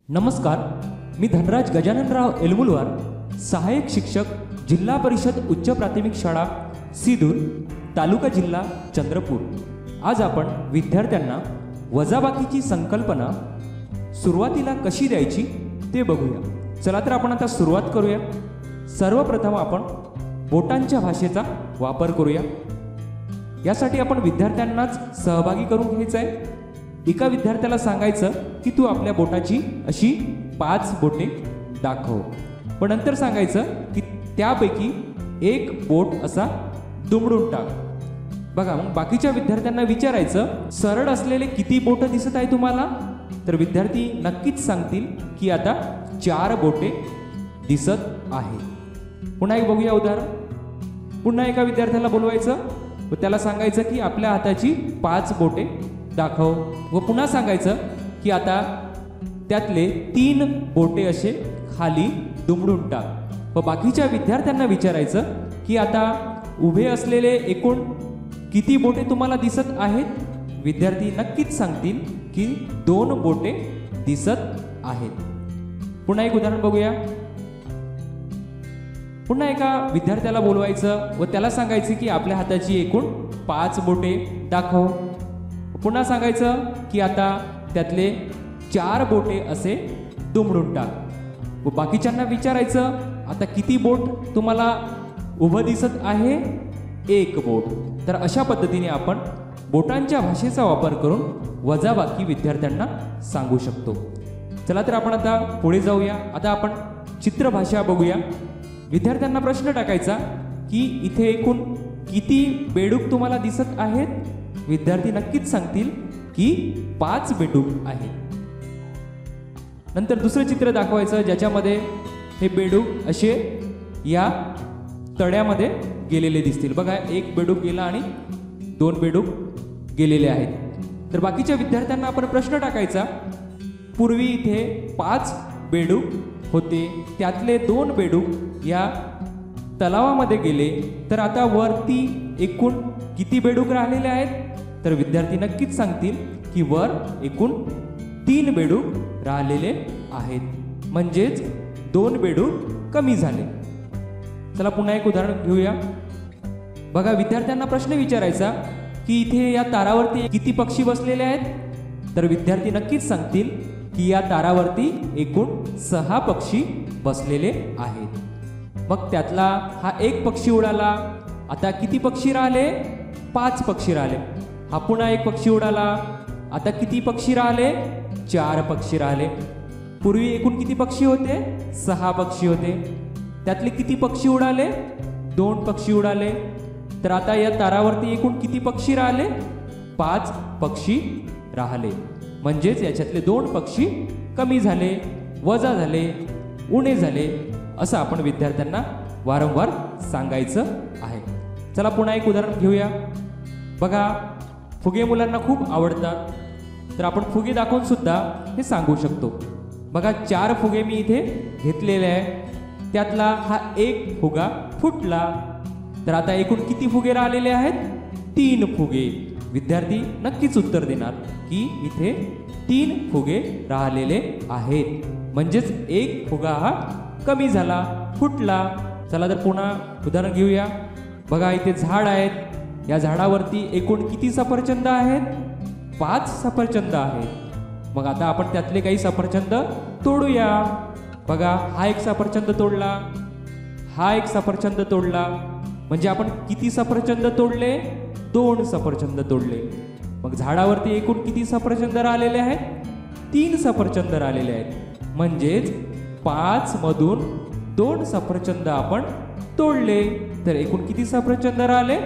नमस्कार, मी धनराज गजाननराव एलमुलवार, सहाय्यक शिक्षक, जिल्हा परिषद उच्च प्राथमिक शाळा सीदूर, तालुका जिल्हा चंद्रपूर. आज आपण विद्यार्थ्यांना वजाबाकीची संकल्पना सुरुवातीला कशी द्यायची ते बघूया. चला तर आपण आता सुरुवात करूया. सर्वप्रथम आपण बोटांच्या भाषेचा वापर करूया. यासाठी आपण विद्यार्थ्यांनाच सहभागी करून घ्यायचं आहे. एका विद्यार्थ्याला सांगायचं की तू आपल्या बोटाची अशी 5 बोटे दाखव, पण नंतर सांगायचं की त्यापैकी एक बोट असा दुमडून टाक. बघा, मग बाकीच्या विद्यार्थ्यांना विचारायचं सरळ असलेले किती बोट दिसत आहे तुम्हाला, तर विद्यार्थी नक्कीच सांगतील की आता 4 बोटे दिसत आहे. पुन्हा एक बघूया उदाहरण. पुन्हा एका विद्यार्थ्याला बोलवायचं व त्याला सांगायचं की आपल्या हाताची 5 बोटे दाखव व पुन्हा सांगायचं की आता त्यातले 3 बोटे असे खाली दुमडून टाक. व बाकीच्या विद्यार्थ्यांना विचारायचं की आता उभे असलेले एकूण किती बोटे तुम्हाला दिसत आहेत. विद्यार्थी नक्कीच सांगतील की 2 बोटे दिसत आहेत. पुन्हा एक उदाहरण बघूया. पुन्हा एका विद्यार्थ्याला बोलवायचं व त्याला सांगायचे की आपल्या हाताची एकूण 5 बोटे दाखव. पुन्हा सांगायचं की आता त्यातले 4 बोटे असे दुमडून टाक. व बाकीच्यांना विचारायचं आता किती बोट तुम्हाला उभं दिसत आहे. 1 बोट. तर अशा पद्धतीने आपण बोटांच्या भाषेचा वापर करून वजाबाकी विद्यार्थ्यांना सांगू शकतो. चला तर आपण आता पुढे जाऊया. आता आपण चित्रभाषा बघूया. विद्यार्थ्यांना प्रश्न टाकायचा की इथे एकूण किती बेडूक तुम्हाला दिसत आहेत. विद्यार्थी नक्कीच सांगतील की 5 बेडूक आहेत. नंतर दुसरं चित्र दाखवायचं ज्याच्यामध्ये हे बेडूक असे या तळ्यामध्ये गेलेले दिसतील. बघा, 1 बेडूक गेला आणि 2 बेडूक गेलेले आहेत. तर बाकीच्या विद्यार्थ्यांना आपण प्रश्न टाकायचा, पूर्वी इथे 5 बेडूक होते, त्यातले 2 बेडूक या तलावामध्ये गेले, तर आता वरती एकूण किती बेडूक राहिलेले आहेत. तर विद्यार्थी नक्कीच सांगतील की वर एकूण 3 बेडूक राहिलेले आहेत, म्हणजेच 2 बेडूक कमी झाले. चला पुन्हा एक उदाहरण घेऊया. बघा, विद्यार्थ्यांना प्रश्न विचारायचा की इथे या तारावरती किती पक्षी बसलेले आहेत. तर विद्यार्थी नक्कीच सांगतील की या तारावरती एकूण 6 पक्षी बसलेले आहेत. मग त्यातला हा 1 पक्षी उडाला. आता किती पक्षी राहिले. 5 पक्षी राहिले. हा पुन्हा 1 पक्षी उडाला. आता किती पक्षी राहिले. 4 पक्षी राहिले. पूर्वी एकूण किती पक्षी होते. 6 पक्षी होते. त्यातले किती पक्षी उडाले. 2 पक्षी उडाले. तर आता या तारावरती एकूण किती पक्षी राहिले. 5 पक्षी राहिले, म्हणजेच याच्यातले 2 पक्षी कमी झाले, वजा झाले, उणे झाले, असं आपण विद्यार्थ्यांना वारंवार सांगायचं आहे. चला पुन्हा एक उदाहरण घेऊया. बघा, फुगे मुलांना खूप आवडतात, तर आपण फुगे दाखवून सुद्धा हे सांगू शकतो. बघा, 4 फुगे मी इथे घेतलेले आहे. त्यातला हा 1 फुगा फुटला. तर आता एकूण किती फुगे राहिलेले आहेत. 3 फुगे. विद्यार्थी नक्कीच उत्तर देणार की इथे 3 फुगे राहिलेले आहेत, म्हणजेच 1 फुगा हा कमी झाला, फुटला. चला तर पुन्हा उदाहरण घेऊया. बघा, इथे झाड आहेत. या झाडावरती एकूण किती सफरचंद आहेत. 5 सफरचंद आहेत. मग आता आपण त्यातले काही सफरचंद तोडूया. बघा, हा 1 सफरचंद तोडला, हा 1 सफरचंद तोडला, म्हणजे आपण किती सफरचंद तोडले. 2 सफरचंद तोडले. मग झाडावरती एकूण किती सफरचंद राहिलेले आहेत. 3 सफरचंद राहिलेले आहेत, म्हणजेच 5 मधून 2 सफरचंद आपण तोडले. तर एकूण किती सफरचंद राहिले.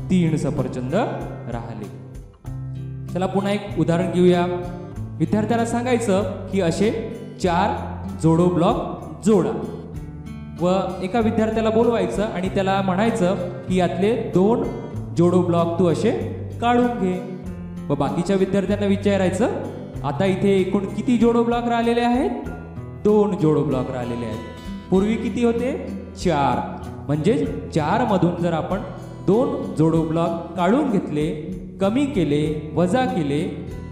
3 सफरचंद राहिले. चला पुन्हा एक उदाहरण घेऊया. विद्यार्थ्याला सांगायचं की असे 4 जोडो ब्लॉक जोडा व एका विद्यार्थ्याला बोलवायचं आणि त्याला म्हणायचं की यातले 2 जोडो ब्लॉक तू असे काढून घे. व बाकीच्या विद्यार्थ्यांना विचारायचं आता इथे एकूण किती जोडो ब्लॉक राहिलेले आहेत. 2 जोडो ब्लॉक राहिलेले आहेत. पूर्वी किती होते. 4, म्हणजे 4 मधून जर आपण 2 जोडो ब्लॉक काढून घेतले, कमी केले, वजा केले,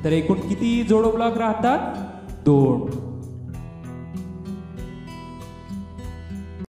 तर एकूण किती जोडो ब्लॉक राहतात. 2.